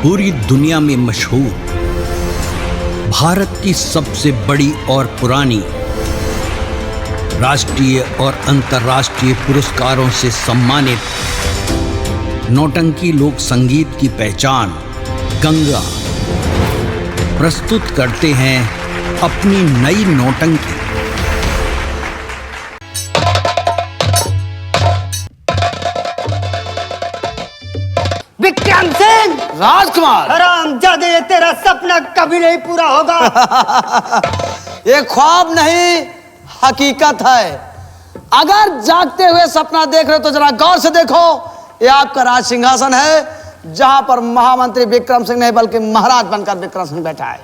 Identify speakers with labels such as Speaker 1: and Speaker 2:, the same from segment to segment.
Speaker 1: पूरी दुनिया में मशहूर, भारत की सबसे बड़ी और पुरानी, राष्ट्रीय और अंतर्राष्ट्रीय पुरस्कारों से सम्मानित नौटंकी लोक संगीत की पहचान गंगा प्रस्तुत करते हैं अपनी नई नौटंकी।
Speaker 2: विक्रम सिंह,
Speaker 3: राजकुमार,
Speaker 2: हरामजादे, तेरा सपना कभी नहीं पूरा होगा।
Speaker 3: ये ख्वाब नहीं हकीकत है। अगर जागते हुए सपना देख रहे हो तो जरा गौर से देखो। ये आपका राज सिंहासन है जहां पर महामंत्री विक्रम सिंह नहीं बल्कि महाराज बनकर विक्रम सिंह बैठा है।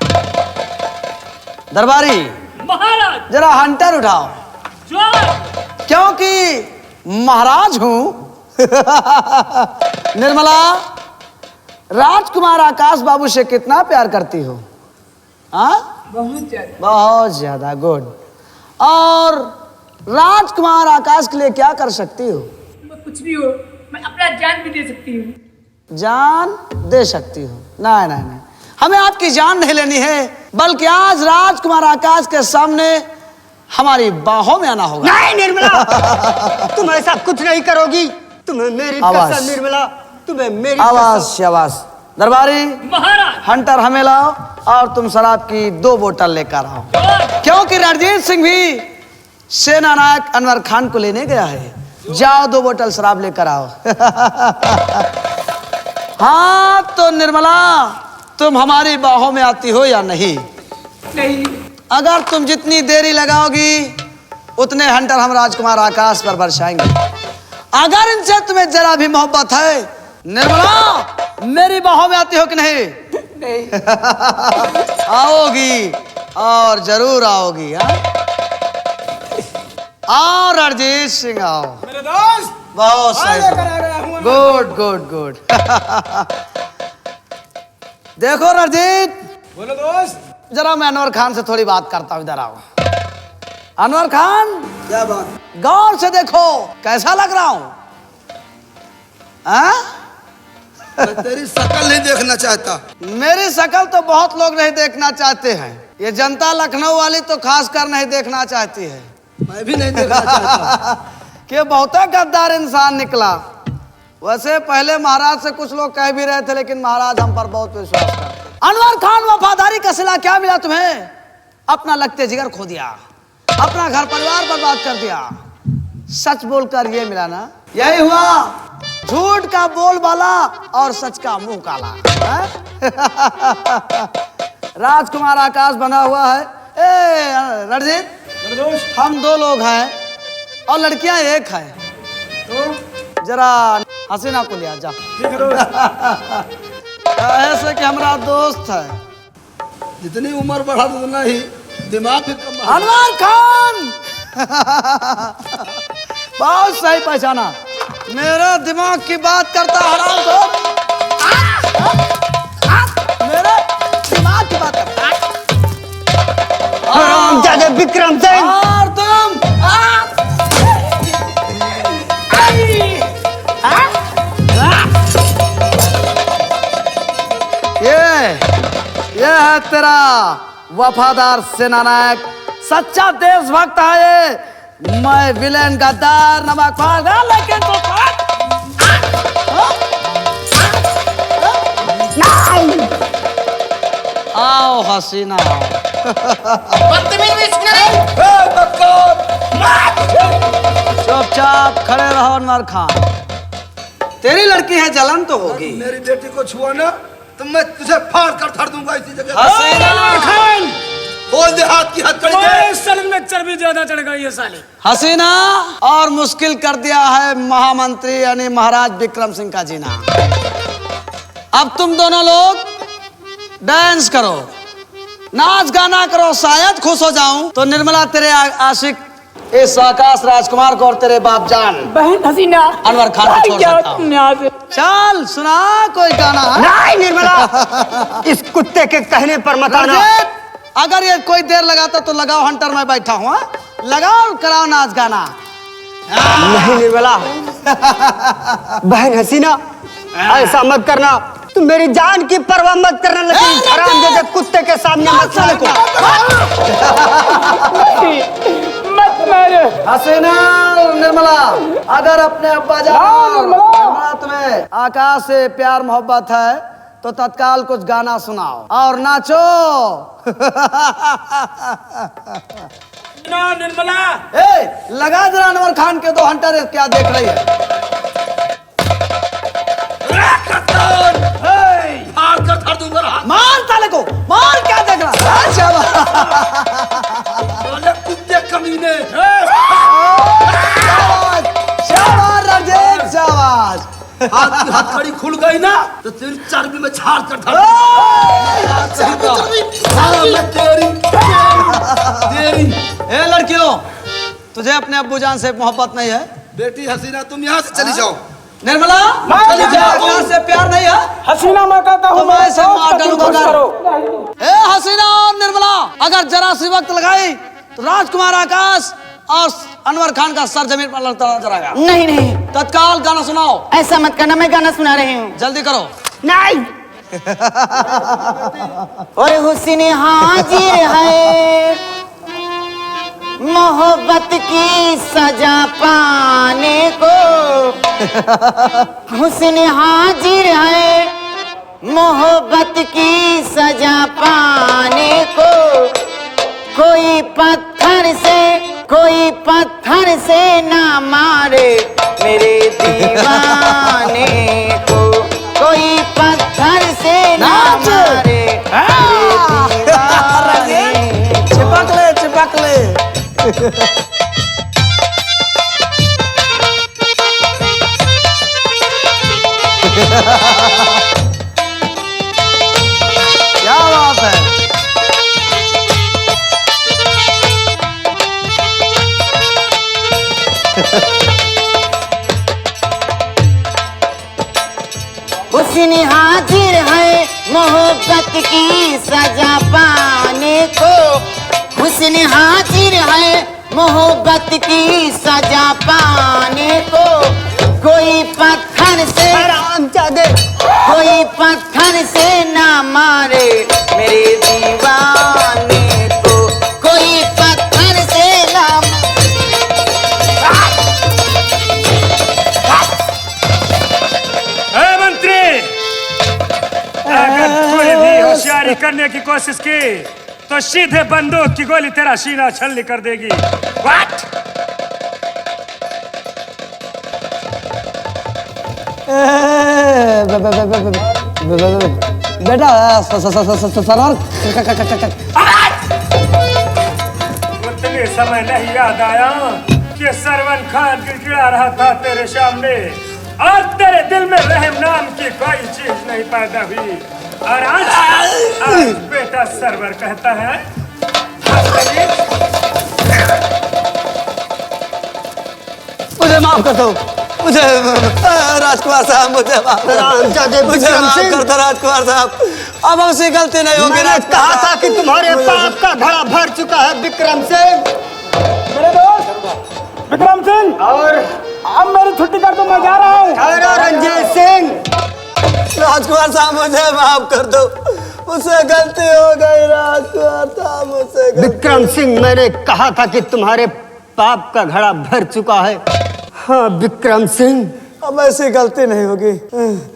Speaker 3: दरबारी
Speaker 4: महाराज,
Speaker 3: जरा हंटर उठाओ, क्योंकि महाराज हूं। निर्मला, राजकुमार आकाश बाबू से कितना प्यार करती हो? बहुत ज्यादा। गुड। और राजकुमार आकाश के लिए क्या कर सकती हो?
Speaker 4: कुछ भी हो, मैं अपना जान भी दे सकती हूँ।
Speaker 3: जान दे सकती हो? नहीं नहीं नहीं, हमें आपकी जान नहीं लेनी है, बल्कि आज राजकुमार आकाश के सामने हमारी बाहों में आना होगा।
Speaker 2: नहीं निर्मला, तुम ऐसा कुछ नहीं करोगी। तुम्हें मेरी कसम निर्मला, तुम्हें मेरी
Speaker 3: आवाज
Speaker 2: कसम।
Speaker 3: शाबाश। दरबारी
Speaker 4: महाराज,
Speaker 3: हंटर हमें लाओ और तुम शराब की 2 बोतल लेकर आओ, क्योंकि रणजीत सिंह भी सेना नायक अनवर खान को लेने गया है। जाओ 2 बोतल शराब लेकर आओ। हाँ तो निर्मला, तुम हमारी बाहों में आती हो या नहीं?
Speaker 4: नहीं।
Speaker 3: अगर तुम जितनी देरी लगाओगी उतने हंटर हम राजकुमार आकाश पर बरसाएंगे। अगर इनसे तुम्हें जरा भी मोहब्बत है, निर्मला मेरी बाहों में आती हो कि नहीं?
Speaker 4: नहीं।
Speaker 3: आओगी और जरूर आओगी। आओ रणजीत सिंह, आओ
Speaker 5: मेरे दोस्त।
Speaker 3: बहुत सही। Good good good. देखो रणजीत,
Speaker 5: बोलो दोस्त।
Speaker 3: जरा मैं अनवर खान से थोड़ी बात करता हूँ, इधर आओ। अनवर खान,
Speaker 5: क्या बात?
Speaker 3: गौर से देखो कैसा लग रहा हूँ?
Speaker 5: मैं तेरी शक्ल नहीं देखना चाहता।
Speaker 3: मेरी शक्ल तो बहुत लोग नहीं देखना चाहते हैं, ये जनता लखनऊ वाली तो खास कर नहीं देखना चाहती है।
Speaker 5: मैं भी नहीं देखना चाहता।
Speaker 3: कि बहुत गद्दार इंसान निकला। वैसे पहले महाराज से कुछ लोग कह भी रहे थे, लेकिन महाराज हम पर बहुत विश्वास करते। अनवर खान, वफादारी का सिला क्या मिला तुम्हें? अपना लगते जिगर खो दिया, अपना घर परिवार बर्बाद कर दिया। सच बोलकर ये मिला ना? यही हुआ, झूठ का बोलबाला और सच का मुंह काला। राजकुमार आकाश बना हुआ है। ए रणजीत,
Speaker 5: मेरे दोस्त।
Speaker 3: हम 2 लोग हैं और लड़कियां 1 है।
Speaker 5: तो
Speaker 3: जरा हसीना को लिया जा।
Speaker 5: ठीक है दोस्त।
Speaker 3: ऐसे कि हमारा दोस्त है।
Speaker 5: जितनी उम्र बढ़ा तो उतना ही दिमाग भी कम बढ़ा।
Speaker 3: अनवर खान। बहुत सही पहचाना। मेरे दिमाग की बात करता हराम खोर। मेरे दिमाग की बात करता।
Speaker 2: हरामजादे विक्रम सिंह,
Speaker 3: और तुम ये है तेरा वफादार सेनानायक, सच्चा देशभक्त है ये। मैं विलेन गद्दार नमकवार, लेकिन तो आओ हसीना, चुपचाप खड़े रहो। अनवर खान, तेरी लड़की है, जलन तो होगी।
Speaker 5: मेरी बेटी को छुआ ना तो मैं तुझे फाड़ कर धर दूंगा इसी जगह।
Speaker 3: हसीना
Speaker 4: खान,
Speaker 5: बोल दे हाथ की हथकड़ी दे।
Speaker 4: तुम्हारे सर में चर्बी ज्यादा चढ़ गई है साले।
Speaker 3: हसीना, और मुश्किल कर दिया है महामंत्री यानी महाराज विक्रम सिंह का जीना। अब तुम दोनों लोग डांस करो, नाच गाना करो, शायद खुश हो जाऊं तो निर्मला तेरे आशिक इस आकाश राजकुमार को और तेरे बाप जान
Speaker 4: बहन हसीना,
Speaker 3: अनवर खान को छोड़ सकता हूं।
Speaker 4: तुमने आज
Speaker 3: चल सुना कोई गाना।
Speaker 2: नहीं निर्मला, इस कुत्ते के कहने पर मत आना।
Speaker 3: रणजीत, अगर ये कोई देर लगाता तो लगाओ, हंटर में बैठा हूं। लगाओ, कराओ नाच गाना।
Speaker 2: नहीं निर्मला, बहन हसीना, ऐसा मत करना। तुम मेरी जान की परवाह मत करना, लेकिन हरामजादे कुत्ते के सामने मत चले को।
Speaker 4: मत मारो।
Speaker 3: हसीना निर्मला, अगर अपने अब्बा जान निर्मला तुम्हें आकाश से प्यार मोहब्बत है तो तत्काल कुछ गाना सुनाओ और नाचो।
Speaker 5: ना निर्मला,
Speaker 3: ए, लगा जरा अनवर खान के 2 हंटर, क्या देख रही है?
Speaker 5: हाथ का धर दूंगा हाथ।
Speaker 3: मार ताले को, मार, क्या देख रहा?
Speaker 5: बोले कुत्ते कमीने।
Speaker 3: शाबाश रंजीत, शाबाश।
Speaker 5: हाथ की हथकड़ी खुल गई ना तो तेरी चर्बी में झाड़ कर धर। तेरी
Speaker 3: ए लड़कियों, तुझे अपने अब्बू जान से मोहब्बत नहीं है?
Speaker 5: बेटी हसीना, तुम यहाँ से चली जाओ।
Speaker 3: निर्मला,
Speaker 4: चली जाओ।
Speaker 3: आकाश से प्यार नहीं है?
Speaker 4: हसीना, मैं कहता हूँ
Speaker 3: तो मैं इसे मार डालूंगा।
Speaker 4: करो।
Speaker 3: ए हसीना और निर्मला, अगर जरा सी वक्त लगाई तो राजकुमार आकाश और अनवर खान का सर जमीन पर लड़ता नजर आएगा।
Speaker 6: नहीं नहीं,
Speaker 3: तत्काल गाना सुनाओ।
Speaker 6: ऐसा मत करना, मैं गाना सुना रही हूँ।
Speaker 3: जल्दी करो।
Speaker 2: नहीं,
Speaker 6: और हुस्न हाजिर है मोहब्बत की सजा पाने को, हुस्न हाजिर है मोहब्बत की सजा पाने को, कोई पत्थर से ना मारे मेरे दीवाने को, कोई पत्थर से ना मारे मेरे दीवाने।
Speaker 3: चिपक ले। क्या बात है?
Speaker 6: हुस्न हाजिर है मोहब्बत की सजा पाने को, हुस्न हाजिर है मोहब्बत की सजा पाने को, कोई पत्थर से ना मारे मेरे दीवाने को, कोई पत्थर से ना।
Speaker 7: मंत्री, अगर कोई भी होशियारी करने की कोशिश की तो सीधे बंदूक की गोली तेरा सीना छलनी कर देगी। व्हाट?
Speaker 3: बेटा सरवर,
Speaker 7: उतने समय नहीं याद आया कि सरवन खान गिड़गिड़ा रहा था तेरे सामने और तेरे दिल में रहम नाम की कोई चीज नहीं पैदा हुई, और आज बेटा सरवर कहता है
Speaker 3: मुझे माफ कर दो, मुझे राजकुमार साहब, मुझे माफ कर दो राजकुमार साहब, अब हमसे गलती नहीं होगी।
Speaker 2: मैंने कहा था कि तुम्हारे पाप का घड़ा भर चुका है विक्रम सिंह।
Speaker 4: मेरे दोस्त विक्रम सिंह, और अब मेरी छुट्टी कर दो, मैं जा रहा हूँ।
Speaker 2: अरे रंजीत सिंह,
Speaker 3: राजकुमार साहब मुझे माफ कर दो, मुझसे गलती हो गई। राजकुमार साहब मुझसे
Speaker 2: विक्रम सिंह, मैंने कहा था कि तुम्हारे पाप का घड़ा भर चुका है। हाँ विक्रम सिंह,
Speaker 3: अब ऐसी गलती नहीं होगी।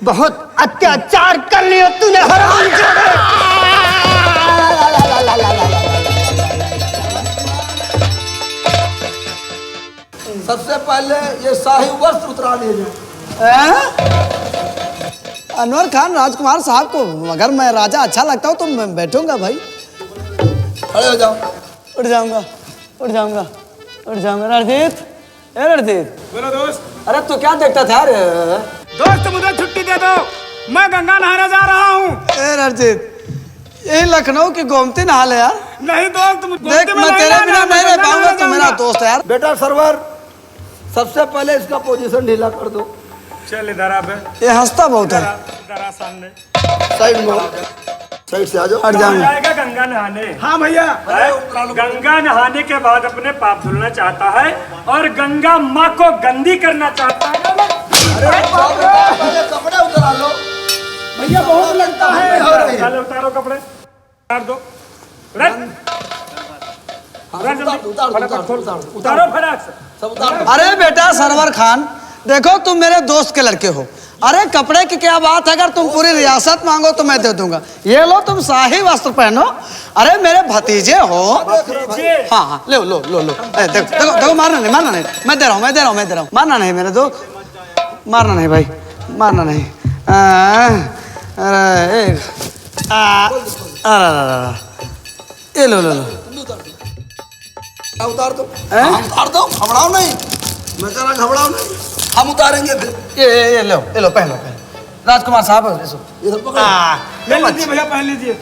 Speaker 2: बहुत अत्याचार कर लिया तूने हरामजादे।
Speaker 5: सबसे पहले ये शाही वस्त्र उतरा लिए जाए।
Speaker 3: अनवर खान राजकुमार साहब को अगर मैं राजा अच्छा लगता हूँ तो मैं बैठूंगा भाई।
Speaker 5: खड़े हो जाओ।
Speaker 3: उठ जाऊंगा, उठ जाऊंगा, उठ जाऊंगा। रणजीत, ए रणजीत,
Speaker 7: बोलो दोस्त।
Speaker 3: अरे तू क्या देखता था यार?
Speaker 7: दोस्त मुझे छुट्टी दे दो, मैं गंगा नहाने जा रहा हूँ।
Speaker 3: ए रणजीत, यही लखनऊ की गोमती नहाल है यार।
Speaker 7: नहीं दोस्त,
Speaker 3: देख मैं तेरे बिना नहीं रह पाऊंगा, तू मेरा दोस्त है यार।
Speaker 5: बेटा सरवर, सबसे पहले इसका पोजीशन ढीला कर दो।
Speaker 7: चल इधर आ बे।
Speaker 3: ये हंसता बहुत है।
Speaker 7: इधर आ सामने।
Speaker 5: साइड में, साइड से आ जाओ।
Speaker 3: हट जाऊंगा।
Speaker 7: जाएगा गंगा नहाने।
Speaker 5: हाँ भैया।
Speaker 7: गंगा नहाने के बाद अपने पाप धुलना चाहता है और गंगा माँ को गंदी करना चाहता है।
Speaker 5: अरे पहले कपड़े उतरा लो।
Speaker 4: भैया बहुत लगता है।
Speaker 7: चलो उतारो कपड़े, उतार दो। रन जल्दी, फटाफट खोल, उतारो फटाक से।
Speaker 5: सब उतार दो।
Speaker 3: अरे बेटा सरवर खान, देखो तुम मेरे दोस्त के लड़के हो। अरे कपड़े की क्या बात है, अगर तुम पूरी रियासत मांगो तो मैं दे दूंगा। ये लो तुम शाही वस्त्र पहनो। अरे मेरे भतीजे हो। हाँ हाँ, लो लो लो लो। देखो देखो देखो, मारना नहीं, मारना नहीं। मैं दे रहा हूँ, मैं दे रहा हूँ, मैं दे रहा हूँ। मारना नहीं मेरे दोस्त, मारना नहीं भाई, मारना नहीं। ये लो लो लो।
Speaker 5: उतार दो, हम उतार दो, घबराओ नहीं। मैं कह रहा घबराओ नहीं, हम उतारेंगे फिर।
Speaker 3: ये लो, ये लो, पहन लो, पहन लो। राजकुमार साहब
Speaker 5: इधर पकड़ो।
Speaker 4: ले लीजिए भैया, पहन लीजिए।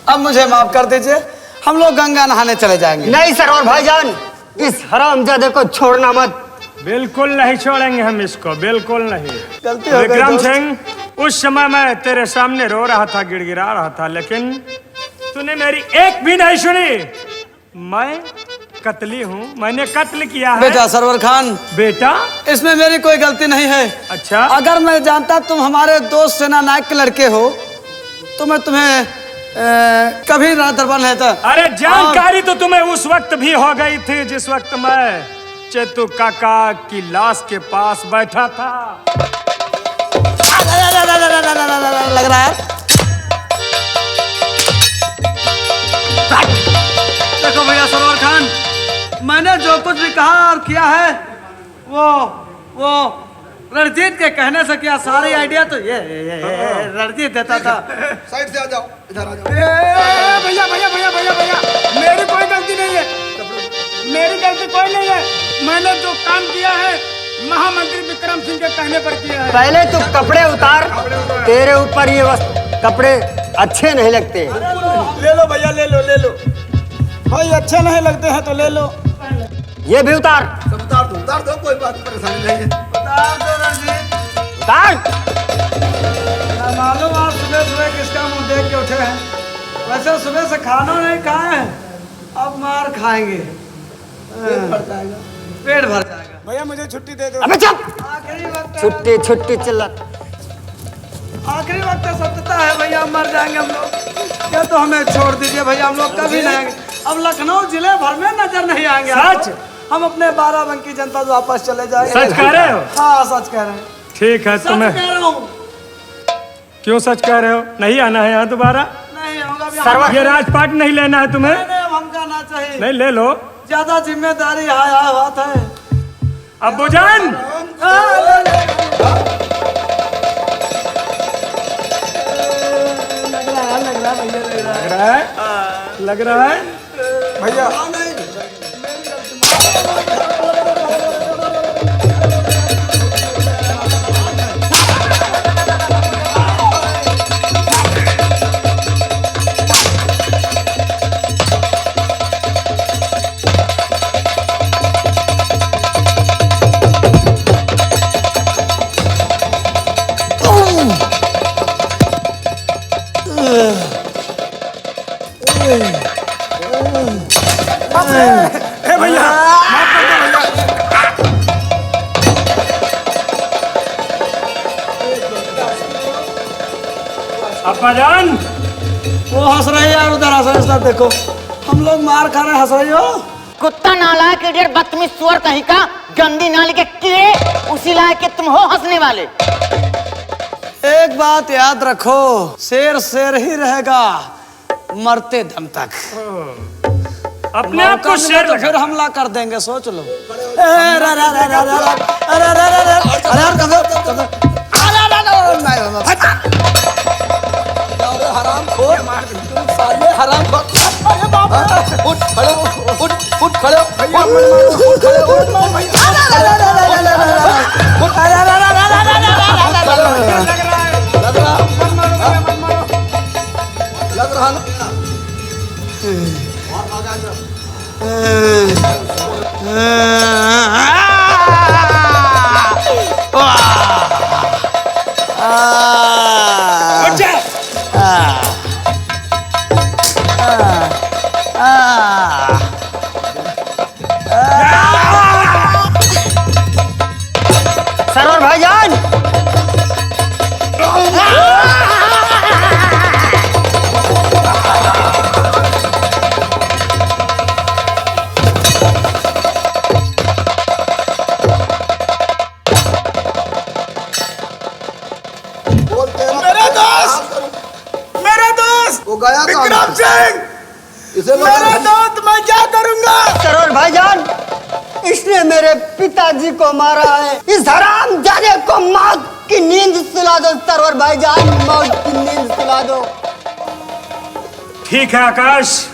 Speaker 3: अब मुझे माफ कर दीजिए, हम लोग गंगा नहाने चले जाएंगे।
Speaker 2: नहीं सरवर भाईजान, इस हरामजादे को छोड़ना मत।
Speaker 7: बिल्कुल नहीं छोड़ेंगे हम इसको, बिल्कुल नहीं।
Speaker 3: गलती हो गई
Speaker 7: विक्रम
Speaker 3: दोस्त।
Speaker 7: सिंह, उस समय मैं तेरे सामने रो रहा था, गिड़गिड़ा रहा था, लेकिन तूने मेरी एक भी नहीं सुनी। मैं कत्ली हूँ, मैंने कत्ल किया है।
Speaker 3: बेटा सरवर खान,
Speaker 7: बेटा,
Speaker 3: इसमें मेरी कोई गलती नहीं है।
Speaker 7: अच्छा,
Speaker 3: अगर मैं जानता तुम हमारे दोस्त सेना नायक के लड़के हो तो मैं तुम्हें कभी ना दरबार लेता।
Speaker 7: अरे जानकारी तो तुम्हें उस वक्त भी हो गई थी जिस वक्त मैं चेतू काका की लाश के पास बैठा था।
Speaker 3: लग रहा है। देखो भैया सरवर खान, मैंने जो कुछ भी कहा और किया है वो रणजीत के कहने से किया। सारी आइडिया तो ये रणजीत देता था।
Speaker 5: साइड से आ जाओ, इधर आ जाओ।
Speaker 4: भैया भैया भैया भैया भैया, मेरी कोई गलती नहीं है, मेरी गलती कोई नहीं है। मैंने जो काम किया है महामंत्री विक्रम सिंह के कहने पर किया है।
Speaker 2: पहले तू कपड़े उतार, तेरे ऊपर ये कपड़े अच्छे नहीं लगते।
Speaker 4: ले लो भैया, ले लो ले लो भाई, अच्छे नहीं लगते हैं तो ले लो।
Speaker 2: ये भी उतार,
Speaker 5: सब उतार दो, कोई बात परेशानी नहीं है।
Speaker 2: उतार।
Speaker 3: मालूम आप सुबह सुबह किसका मुंह देख के उठे हैं। वैसे सुबह से खाना नहीं खाए हैं, अब मार खाएंगे। पेट भर जाएगा।
Speaker 4: भैया मुझे छुट्टी दे दो।
Speaker 2: अबे चुप,
Speaker 3: आखिरी वक्त,
Speaker 2: छुट्टी छुट्टी चिल्लत।
Speaker 3: आखिरी वक्त सत्यता है भैया, मर जाएंगे हम लोग। या तो हमें छोड़ दीजिए भैया, हम लोग कभी नहीं आएंगे। अब लखनऊ जिले भर में नजर नहीं आएंगे।
Speaker 7: सच?
Speaker 3: हम अपने बाराबंकी जनता वापस चले जाएंगे।
Speaker 7: सच कह रहे हो?
Speaker 3: हाँ सच कह रहे हैं।
Speaker 7: ठीक है,
Speaker 3: सच
Speaker 7: तुम्हें
Speaker 3: कह रहा हूँ।
Speaker 7: क्यों सच कह रहे हो? नहीं आना है यहाँ दोबारा?
Speaker 3: नहीं होगा भी।
Speaker 2: सरवर-
Speaker 7: ये राजपाट नहीं लेना है तुम्हें?
Speaker 3: नहीं, अब हमको आना चाहिए।
Speaker 7: नहीं, ले लो।
Speaker 3: ज्यादा जिम्मेदारी आया बात है।
Speaker 7: अब्बूजान, लग रहा है
Speaker 4: भैया
Speaker 7: अब्बाजान,
Speaker 3: वो हंस रहे हैं यार, उधर हंस रहे हैं। देखो हम लोग मार खा रहे हैं, हंस रही हो।
Speaker 6: कुत्ता नालायक इडियट बदतमीज सुअर कहीं का, गंदी नाली के कीड़े, उसी लायक के तुम हो हंसने वाले।
Speaker 3: एक बात याद रखो, शेर शेर ही रहेगा मरते दम तक।
Speaker 7: अपने आप को
Speaker 3: मौका
Speaker 7: शेर
Speaker 3: मिला तो फिर हमला कर देंगे, सोच लो।
Speaker 5: हराम खोर, तुम साले हराम खोर। अरे बाप रे, उठ खड़े हो, उठ खड़े हो, उठ खड़े हो, लग रहा ना।
Speaker 2: सरवर भाईजान,
Speaker 5: गया
Speaker 4: विक्रम सिंह,
Speaker 5: इसे
Speaker 4: मेरे दोस्त मैं क्या करूंगा?
Speaker 2: सरोवर भाईजान, इसने मेरे पिताजी को मारा है। इस हरामजादे को मौत की नींद सुला दो सरोवर भाईजान, मौत की नींद सुला दो।
Speaker 7: ठीक है आकाश,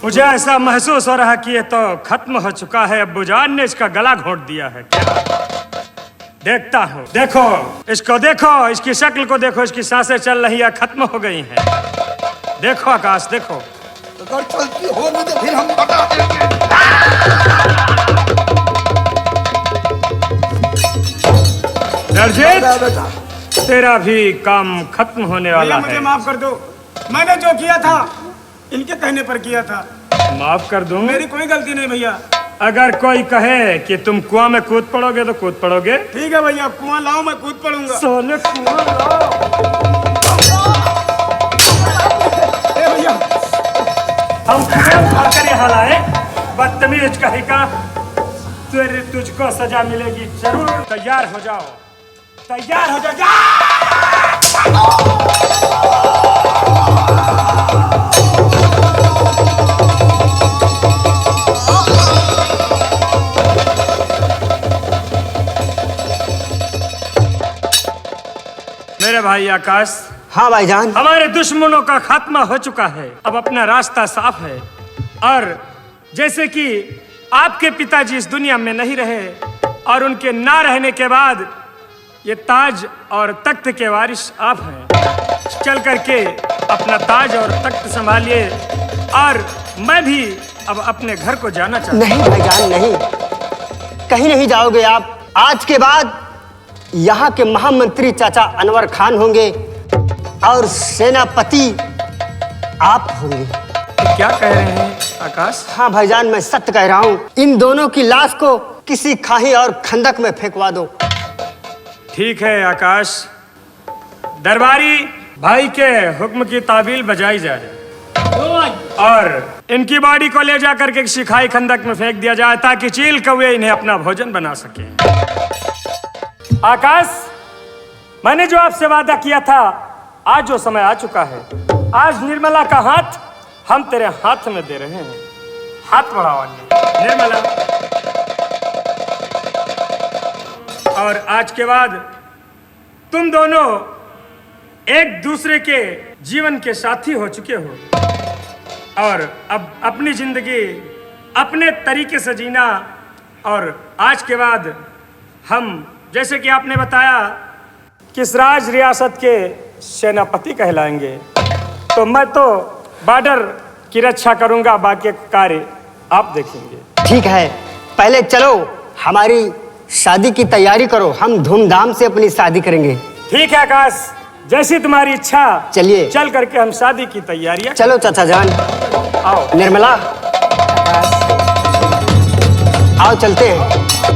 Speaker 7: मुझे ऐसा महसूस हो रहा कि ये तो खत्म हो चुका है। अब्बू जान ने इसका गला घोंट दिया है क्या? देखता हूँ। देखो इसको, देखो इसकी शक्ल को, देखो इसकी सांसें चल रही है, खत्म हो गई हैं। देखो आकाश, देखो।
Speaker 5: अगर चलती होगी तो फिर हम बता देंगे।
Speaker 7: नरजीत, तेरा भी काम खत्म होने वाला
Speaker 4: भैया मुझे
Speaker 7: है।
Speaker 4: माफ कर दो, मैंने जो किया था इनके कहने पर किया था।
Speaker 7: माफ कर दूं?
Speaker 4: मेरी कोई गलती नहीं भैया।
Speaker 7: अगर कोई कहे कि तुम कुआं में कूद पड़ोगे तो कूद पड़ोगे?
Speaker 4: ठीक है भैया, कुआं लाओ, मैं कूद पड़ूंगा।
Speaker 7: सोने कुआं लाओ।
Speaker 4: ए भैया,
Speaker 7: हम कुएं उठाकर यहाँ लाए, बदतमीज कहीं का। तुझको सजा मिलेगी जरूर। तैयार हो जाओ, तैयार हो जाओ। मेरे भाई आकाश,
Speaker 2: हाँ भाईजान।
Speaker 7: हमारे दुश्मनों का खात्मा हो चुका है, अब अपना रास्ता साफ है। और जैसे कि आपके पिताजी इस दुनिया में नहीं रहे और उनके ना रहने के बाद ये ताज और तख्त के वारिस आप हैं। चल करके अपना ताज और तख्त संभालिए, और मैं भी अब अपने घर को जाना चाहता हूँ।
Speaker 2: नहीं भाईजान, नहीं, कहीं नहीं जाओगे आप। आज के बाद यहाँ के महामंत्री चाचा अनवर खान होंगे और सेनापति आप होंगे।
Speaker 7: क्या कह रहे हैं आकाश?
Speaker 2: हाँ भाईजान, मैं सत्य कह रहा हूँ। इन दोनों की लाश को किसी खाई और खंदक में फेंकवा दो।
Speaker 7: ठीक है आकाश, दरबारी भाई के हुक्म की ताबील बजाई जाए और इनकी बॉडी को ले जाकर के किसी खाई खंदक में फेंक दिया जाए, ताकि चील कौवे इन्हें अपना भोजन बना सके। आकाश, मैंने जो आपसे वादा किया था, आज जो समय आ चुका है। आज निर्मला का हाथ हम तेरे हाथ में दे रहे हैं। हाथ बढ़ाओ निर्मला। और आज के बाद तुम दोनों एक दूसरे के जीवन के साथी हो चुके हो और अब अपनी जिंदगी अपने तरीके से जीना। और आज के बाद हम, जैसे कि आपने बताया, किस राज रियासत के सेनापति कहलाएंगे, तो मैं तो बॉर्डर की रक्षा करूंगा, बाकी कार्य आप देखेंगे।
Speaker 2: ठीक है, पहले चलो हमारी शादी की तैयारी करो, हम धूमधाम से अपनी शादी करेंगे।
Speaker 7: ठीक है आकाश, जैसी तुम्हारी इच्छा।
Speaker 2: चलिए
Speaker 7: चल करके हम शादी की तैयारियां।
Speaker 2: चलो चाचा जान।
Speaker 7: आओ
Speaker 2: निर्मला, आओ चलते हैं।